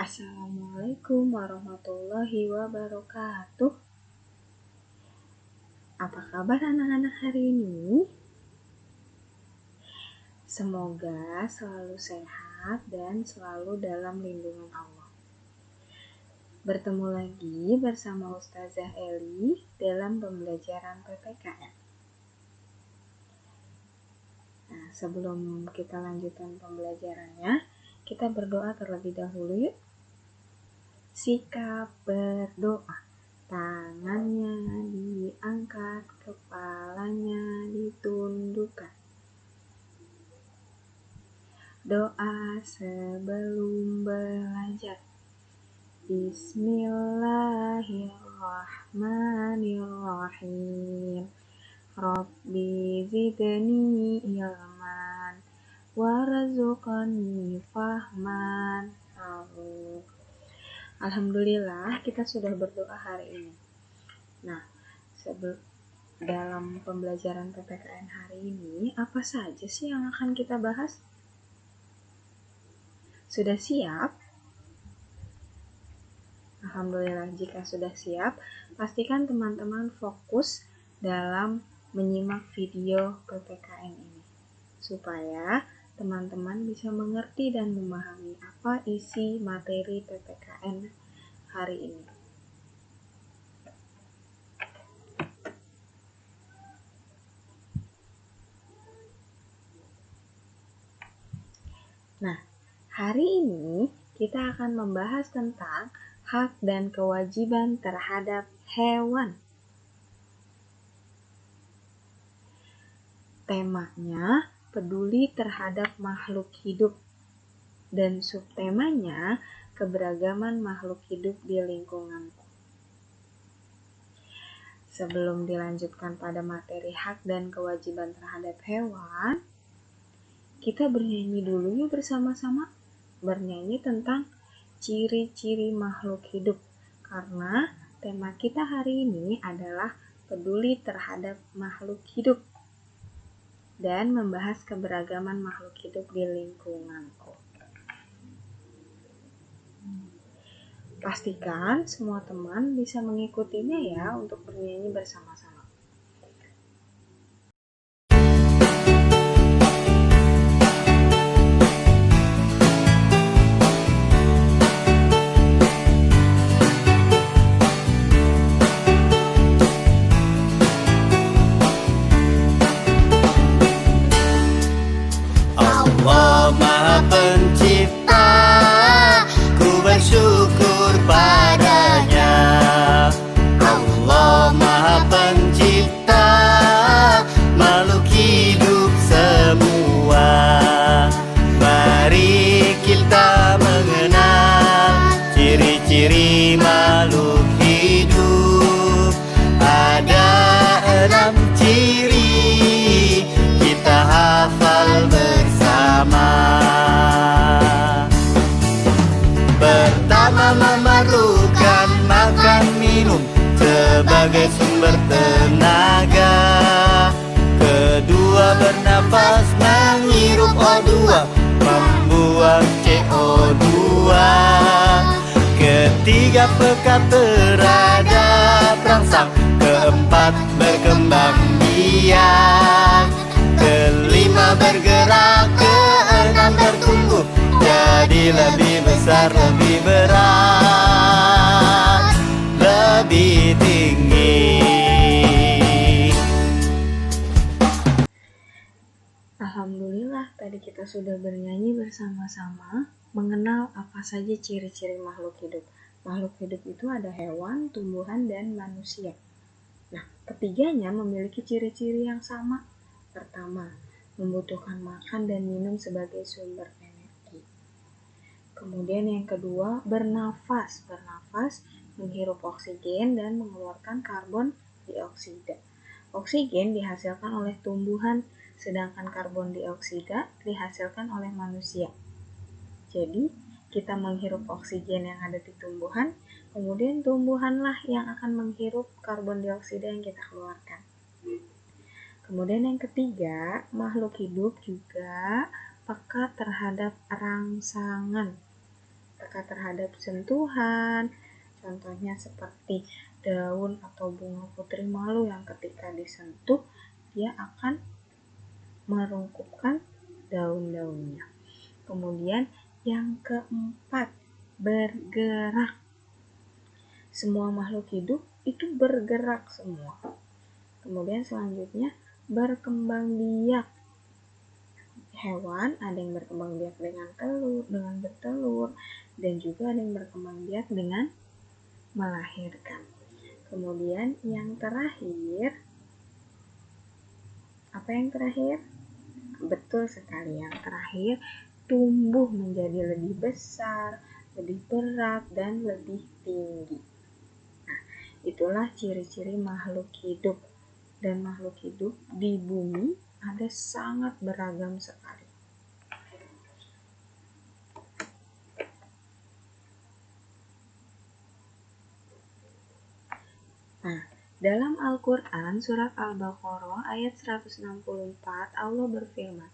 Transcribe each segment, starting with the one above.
Assalamualaikum warahmatullahi wabarakatuh. Apa kabar anak-anak hari ini? Semoga selalu sehat dan selalu dalam lindungan Allah. Bertemu lagi bersama Ustazah Eli dalam pembelajaran PPKN. Nah, sebelum kita lanjutkan pembelajarannya, kita berdoa terlebih dahulu yuk. Sikap berdoa. Tangannya diangkat, kepalanya ditundukkan. Doa sebelum belajar. Bismillahirrahmanirrahim. Rabbi zidni ilman warzuqni fahman. Amin. Alhamdulillah kita sudah berdoa hari ini. Nah, dalam pembelajaran PPKN hari ini, apa saja sih yang akan kita bahas? Sudah siap? Alhamdulillah, jika sudah siap, pastikan teman-teman fokus dalam menyimak video PPKN ini, supaya teman-teman bisa mengerti dan memahami apa isi materi PPKN hari ini. Nah, hari ini kita akan membahas tentang hak dan kewajiban terhadap hewan. Temanya peduli terhadap makhluk hidup, dan subtemanya keberagaman makhluk hidup di lingkunganku. Sebelum dilanjutkan pada materi hak dan kewajiban terhadap hewan, kita bernyanyi dulu yuk bersama-sama. Bernyanyi tentang ciri-ciri makhluk hidup, karena tema kita hari ini adalah peduli terhadap makhluk hidup dan membahas keberagaman makhluk hidup di lingkunganku. Pastikan semua teman bisa mengikutinya ya untuk bernyanyi bersama-sama. Allah Maha Pencipta, ku bersyukur padanya. Allah Maha Pencipta, makhluk hidup semua. Mari kita mengenal ciri-ciri makhluk hidup. Ada 6 ciri, kita hafal bersama. Pertama, memerlukan makan minum sebagai sumber tenaga. Kedua, bernafas menghirup O2, membuang CO2. Ketiga, peka terhadap rangsang. Keempat, berkembang biak. Kelima, bergerak. Keenam, bertumbuh jadi lebih besar, lebih berat, lebih tinggi. Alhamdulillah, tadi kita sudah bernyanyi bersama-sama mengenal apa saja ciri-ciri makhluk hidup. Makhluk hidup itu ada hewan, tumbuhan, dan manusia. Nah, ketiganya memiliki ciri-ciri yang sama. Pertama, membutuhkan makan dan minum sebagai sumber energi. Kemudian yang kedua, bernafas. Bernafas menghirup oksigen dan mengeluarkan karbon dioksida. Oksigen dihasilkan oleh tumbuhan, sedangkan karbon dioksida dihasilkan oleh manusia. Jadi, kita menghirup oksigen yang ada di tumbuhan, kemudian tumbuhanlah yang akan menghirup karbon dioksida yang kita keluarkan. Kemudian yang ketiga, makhluk hidup juga peka terhadap rangsangan. peka terhadap sentuhan. Contohnya seperti daun atau bunga putri malu yang ketika disentuh dia akan merungkupkan daun-daunnya. Kemudian yang keempat, bergerak. Semua makhluk hidup itu bergerak semua. Kemudian selanjutnya berkembang biak. Hewan ada yang berkembang biak dengan bertelur, dan juga ada yang berkembang biak dengan melahirkan. Kemudian yang terakhir, apa yang terakhir? Betul sekali, yang terakhir tumbuh menjadi lebih besar, lebih berat, dan lebih tinggi. Nah, itulah ciri-ciri makhluk hidup. Dan makhluk hidup di bumi ada sangat beragam sekali. Nah, dalam Al-Quran surat Al-Baqarah ayat 164 Allah berfirman,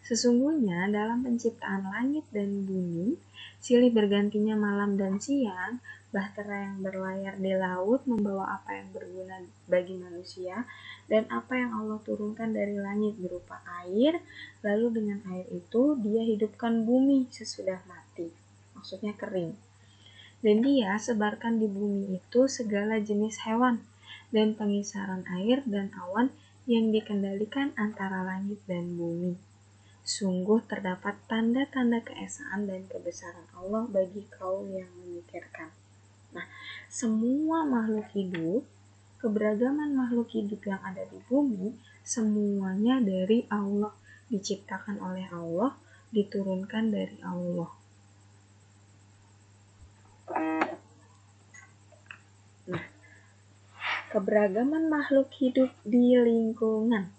sesungguhnya dalam penciptaan langit dan bumi, silih bergantinya malam dan siang, bahtera yang berlayar di laut membawa apa yang berguna bagi manusia, dan apa yang Allah turunkan dari langit berupa air, lalu dengan air itu dia hidupkan bumi sesudah mati, maksudnya kering. Dan dia sebarkan di bumi itu segala jenis hewan dan pengisaran air dan awan yang dikendalikan antara langit dan bumi. Sungguh terdapat tanda-tanda keesaan dan kebesaran Allah bagi kaum yang memikirkan. Nah, semua makhluk hidup, keberagaman makhluk hidup yang ada di bumi, semuanya dari Allah, diciptakan oleh Allah, diturunkan dari Allah. Nah, keberagaman makhluk hidup di lingkungan.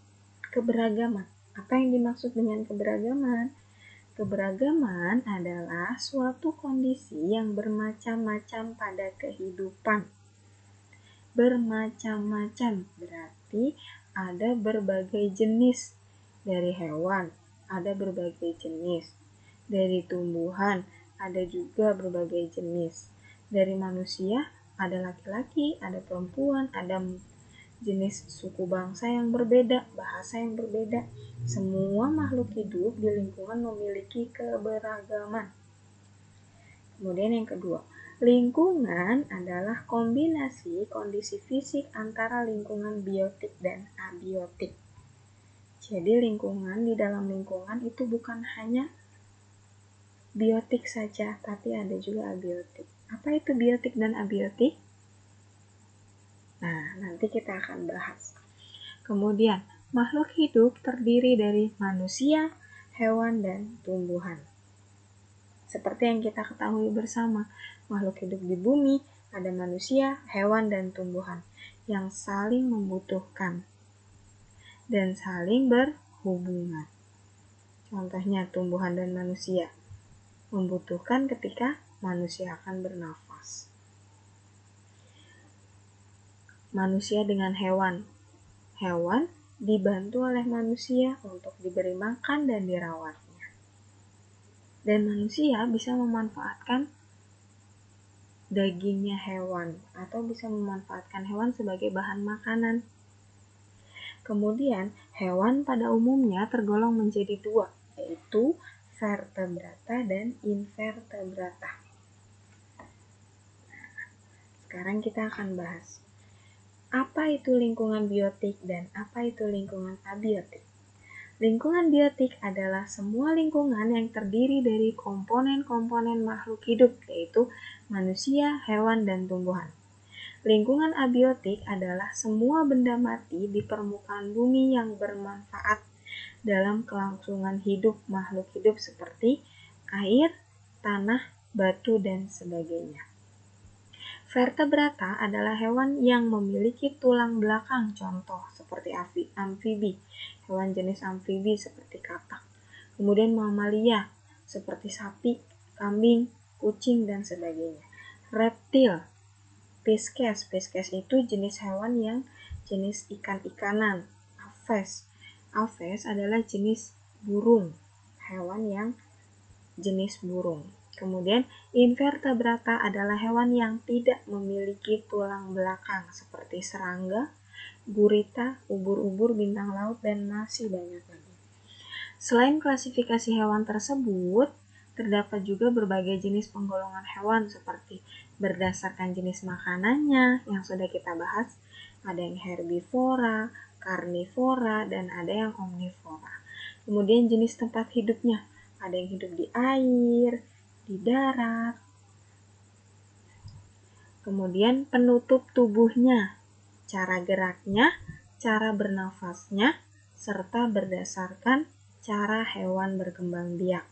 Keberagaman. Apa yang dimaksud dengan keberagaman? Keberagaman adalah suatu kondisi yang bermacam-macam pada kehidupan. Bermacam-macam berarti ada berbagai jenis. Dari hewan ada berbagai jenis. Dari tumbuhan ada juga berbagai jenis. Dari manusia ada laki-laki, ada perempuan, ada jenis suku bangsa yang berbeda, bahasa yang berbeda. Semua makhluk hidup di lingkungan memiliki keberagaman. Kemudian yang kedua, lingkungan adalah kombinasi kondisi fisik antara lingkungan biotik dan abiotik. Jadi lingkungan, di dalam lingkungan itu bukan hanya biotik saja, tapi ada juga abiotik. Apa itu biotik dan abiotik? Nah, nanti kita akan bahas. Kemudian, makhluk hidup terdiri dari manusia, hewan, dan tumbuhan. Seperti yang kita ketahui bersama, makhluk hidup di bumi ada manusia, hewan, dan tumbuhan yang saling membutuhkan dan saling berhubungan. Contohnya tumbuhan dan manusia membutuhkan ketika manusia akan bernafas. Manusia dengan hewan. Hewan dibantu oleh manusia untuk diberi makan dan dirawatnya. Dan manusia bisa memanfaatkan dagingnya hewan atau bisa memanfaatkan hewan sebagai bahan makanan. Kemudian, hewan pada umumnya tergolong menjadi dua, yaitu vertebrata dan invertebrata. Sekarang kita akan bahas apa itu lingkungan biotik dan apa itu lingkungan abiotik. Lingkungan biotik adalah semua lingkungan yang terdiri dari komponen-komponen makhluk hidup, yaitu manusia, hewan, dan tumbuhan. Lingkungan abiotik adalah semua benda mati di permukaan bumi yang bermanfaat dalam kelangsungan hidup makhluk hidup seperti air, tanah, batu, dan sebagainya. Vertebrata adalah hewan yang memiliki tulang belakang, contoh seperti amfibi, hewan jenis amfibi seperti katak. Kemudian mamalia seperti sapi, kambing, kucing, dan sebagainya. Reptil, Pisces itu jenis hewan yang jenis ikan-ikanan. Aves adalah jenis burung, hewan yang jenis burung. Kemudian invertebrata adalah hewan yang tidak memiliki tulang belakang seperti serangga, gurita, ubur-ubur, bintang laut, dan masih banyak lagi. Selain klasifikasi hewan tersebut, terdapat juga berbagai jenis penggolongan hewan seperti berdasarkan jenis makanannya yang sudah kita bahas. Ada yang herbivora, karnivora, dan ada yang omnivora. Kemudian jenis tempat hidupnya, ada yang hidup di air, di darat. Kemudian penutup tubuhnya, cara geraknya, cara bernafasnya, serta berdasarkan cara hewan berkembang biak.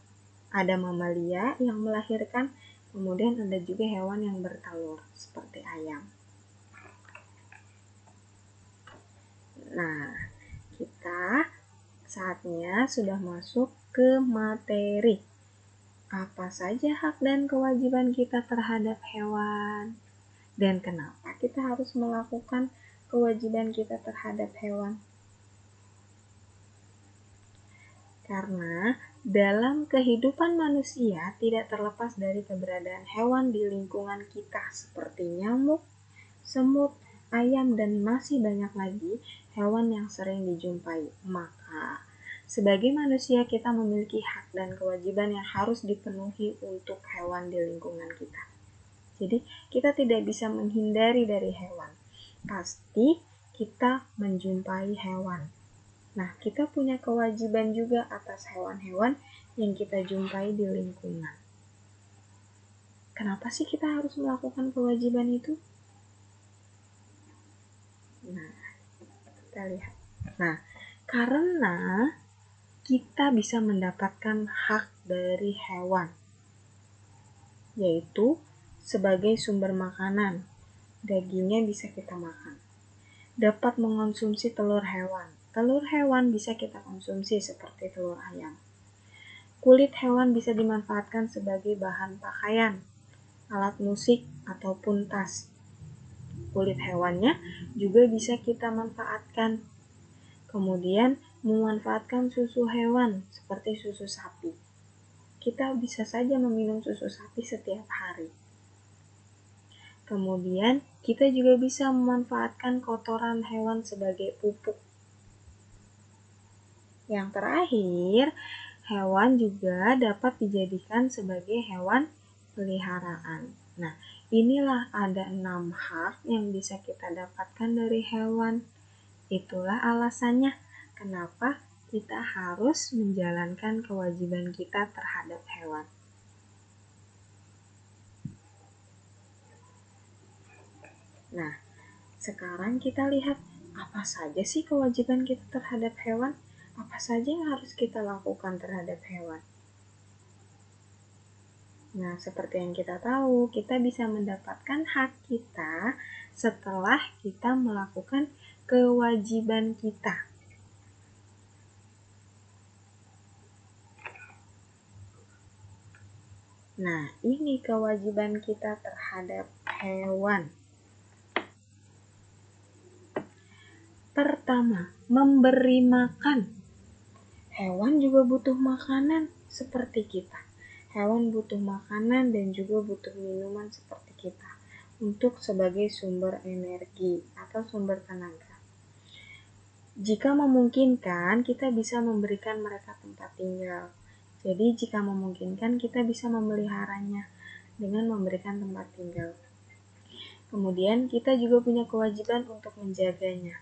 Ada mamalia yang melahirkan, kemudian ada juga hewan yang bertelur seperti ayam. Nah, kita saatnya sudah masuk ke materi. Apa saja hak dan kewajiban kita terhadap hewan? Dan kenapa kita harus melakukan kewajiban kita terhadap hewan? Karena dalam kehidupan manusia tidak terlepas dari keberadaan hewan di lingkungan kita seperti nyamuk, semut, ayam, dan masih banyak lagi hewan yang sering dijumpai. Maka, sebagai manusia kita memiliki hak dan kewajiban yang harus dipenuhi untuk hewan di lingkungan kita. Jadi, kita tidak bisa menghindari dari hewan. Pasti kita menjumpai hewan. Nah, kita punya kewajiban juga atas hewan-hewan yang kita jumpai di lingkungan. Kenapa sih kita harus melakukan kewajiban itu? Nah, kita lihat. Nah, karena kita bisa mendapatkan hak dari hewan, yaitu sebagai sumber makanan. Dagingnya bisa kita makan. Dapat mengonsumsi telur hewan. Telur hewan bisa kita konsumsi seperti telur ayam. Kulit hewan bisa dimanfaatkan sebagai bahan pakaian, alat musik, ataupun tas. Kulit hewannya juga bisa kita manfaatkan. Kemudian memanfaatkan susu hewan seperti susu sapi. Kita bisa saja meminum susu sapi setiap hari. Kemudian kita juga bisa memanfaatkan kotoran hewan sebagai pupuk. Yang terakhir, hewan juga dapat dijadikan sebagai hewan peliharaan. Nah, inilah ada 6 hak yang bisa kita dapatkan dari hewan. Itulah alasannya kenapa kita harus menjalankan kewajiban kita terhadap hewan. Nah, sekarang kita lihat apa saja sih kewajiban kita terhadap hewan? Apa saja yang harus kita lakukan terhadap hewan? Nah, seperti yang kita tahu, kita bisa mendapatkan hak kita setelah kita melakukan kewajiban kita. Nah, ini kewajiban kita terhadap hewan. Pertama, memberi makan. Hewan juga butuh makanan seperti kita. Hewan butuh makanan dan juga butuh minuman seperti kita untuk sebagai sumber energi atau sumber tenaga. Jika memungkinkan, kita bisa memberikan mereka tempat tinggal. Jadi, jika memungkinkan, kita bisa memeliharanya dengan memberikan tempat tinggal. Kemudian, kita juga punya kewajiban untuk menjaganya.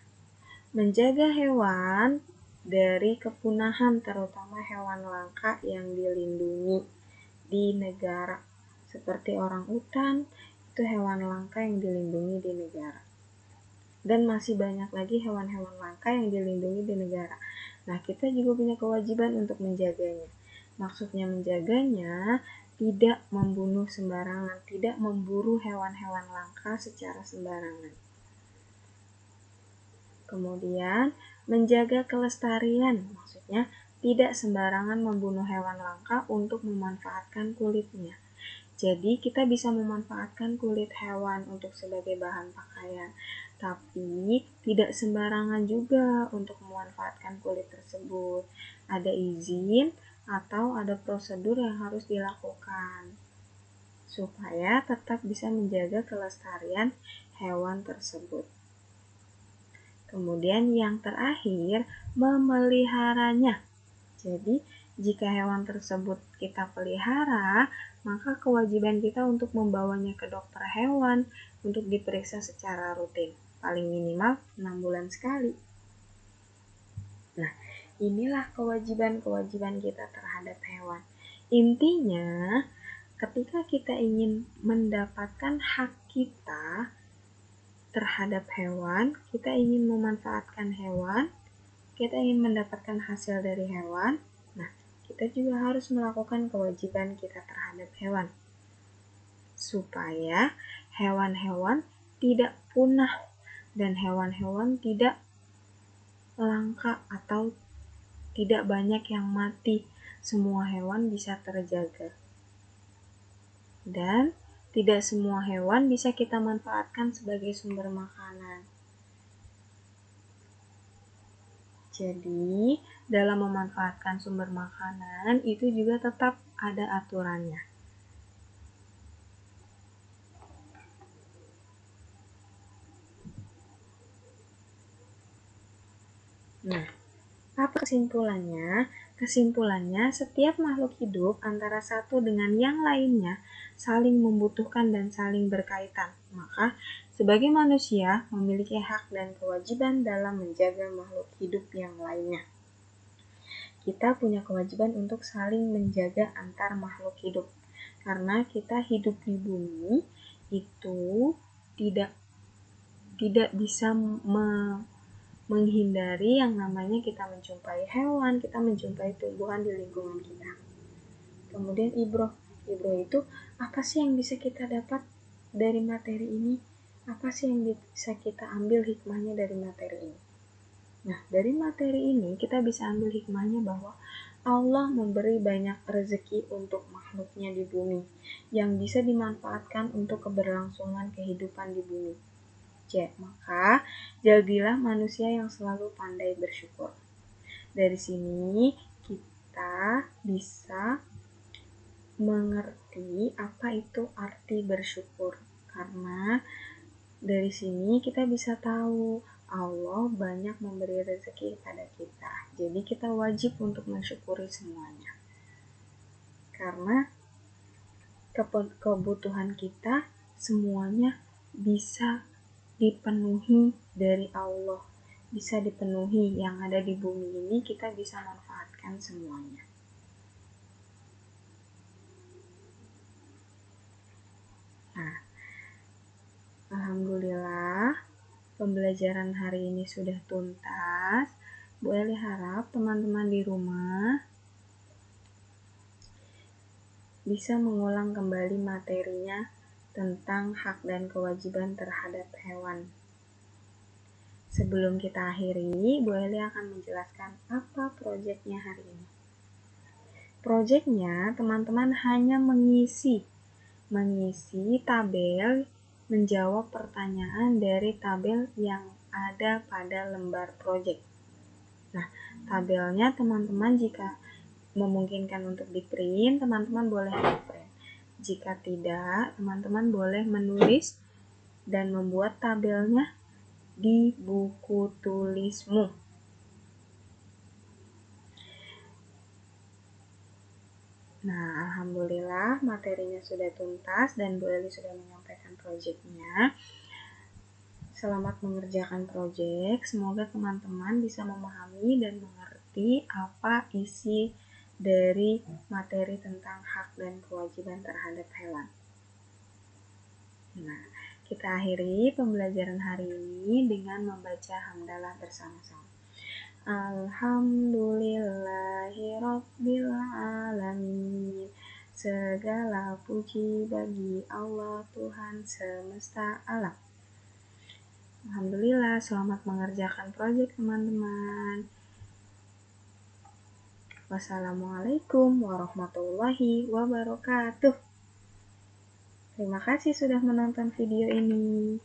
Menjaga hewan dari kepunahan, terutama hewan langka yang dilindungi di negara. Seperti orangutan, itu hewan langka yang dilindungi di negara. Dan masih banyak lagi hewan-hewan langka yang dilindungi di negara. Nah, kita juga punya kewajiban untuk menjaganya. Maksudnya menjaganya, tidak membunuh sembarangan, tidak memburu hewan-hewan langka secara sembarangan. Kemudian, menjaga kelestarian, maksudnya tidak sembarangan membunuh hewan langka untuk memanfaatkan kulitnya. Jadi, kita bisa memanfaatkan kulit hewan untuk sebagai bahan pakaian, tapi tidak sembarangan juga untuk memanfaatkan kulit tersebut. Ada izin atau ada prosedur yang harus dilakukan. supaya tetap bisa menjaga kelestarian hewan tersebut. Kemudian yang terakhir, memeliharanya. Jadi, jika hewan tersebut kita pelihara, maka kewajiban kita untuk membawanya ke dokter hewan untuk diperiksa secara rutin, paling minimal 6 bulan sekali. Nah, inilah kewajiban-kewajiban kita terhadap hewan. Intinya, ketika kita ingin mendapatkan hak kita terhadap hewan, kita ingin memanfaatkan hewan, kita ingin mendapatkan hasil dari hewan, nah, kita juga harus melakukan kewajiban kita terhadap hewan. Supaya hewan-hewan tidak punah dan hewan-hewan tidak langka atau tidak banyak yang mati. Semua hewan bisa terjaga. Dan tidak semua hewan bisa kita manfaatkan sebagai sumber makanan. Jadi, dalam memanfaatkan sumber makanan itu juga tetap ada aturannya. Nah, apa kesimpulannya? Kesimpulannya, setiap makhluk hidup antara satu dengan yang lainnya saling membutuhkan dan saling berkaitan. Maka, sebagai manusia memiliki hak dan kewajiban dalam menjaga makhluk hidup yang lainnya. Kita punya kewajiban untuk saling menjaga antar makhluk hidup. Karena kita hidup di bumi itu tidak bisa menghindari yang namanya kita menjumpai hewan, kita menjumpai tumbuhan di lingkungan kita. Kemudian ibroh itu apa sih yang bisa kita dapat dari materi ini? Apa sih yang bisa kita ambil hikmahnya dari materi ini? Nah, dari materi ini kita bisa ambil hikmahnya bahwa Allah memberi banyak rezeki untuk makhluknya di bumi yang bisa dimanfaatkan untuk keberlangsungan kehidupan di bumi. Maka jadilah manusia yang selalu pandai bersyukur. Dari sini kita bisa mengerti apa itu arti bersyukur. Karena dari sini kita bisa tahu Allah banyak memberi rezeki kepada kita. Jadi kita wajib untuk mensyukuri semuanya. Karena kebutuhan kita semuanya bisa dipenuhi dari Allah, bisa dipenuhi yang ada di bumi ini, kita bisa manfaatkan semuanya. Nah, alhamdulillah pembelajaran hari ini sudah tuntas. Bu Eli harap teman-teman di rumah bisa mengulang kembali materinya tentang hak dan kewajiban terhadap hewan. Sebelum kita akhiri, Bu Eli akan menjelaskan apa proyeknya hari ini. Proyeknya, teman-teman hanya mengisi tabel, menjawab pertanyaan dari tabel yang ada pada lembar proyek. Nah, tabelnya teman-teman jika memungkinkan untuk di-print, teman-teman boleh di-print. Jika tidak, teman-teman boleh menulis dan membuat tabelnya di buku tulismu. Nah, alhamdulillah materinya sudah tuntas dan Bu Eli sudah menyampaikan proyeknya. Selamat mengerjakan proyek. Semoga teman-teman bisa memahami dan mengerti apa isi dari materi tentang hak dan kewajiban terhadap hewan. Nah, kita akhiri pembelajaran hari ini dengan membaca hamdalah bersama-sama. Alhamdulillahirabbil alamin. Segala puji bagi Allah Tuhan semesta alam. Alhamdulillah, selamat mengerjakan proyek teman-teman. Wassalamualaikum warahmatullahi wabarakatuh. Terima kasih sudah menonton video ini.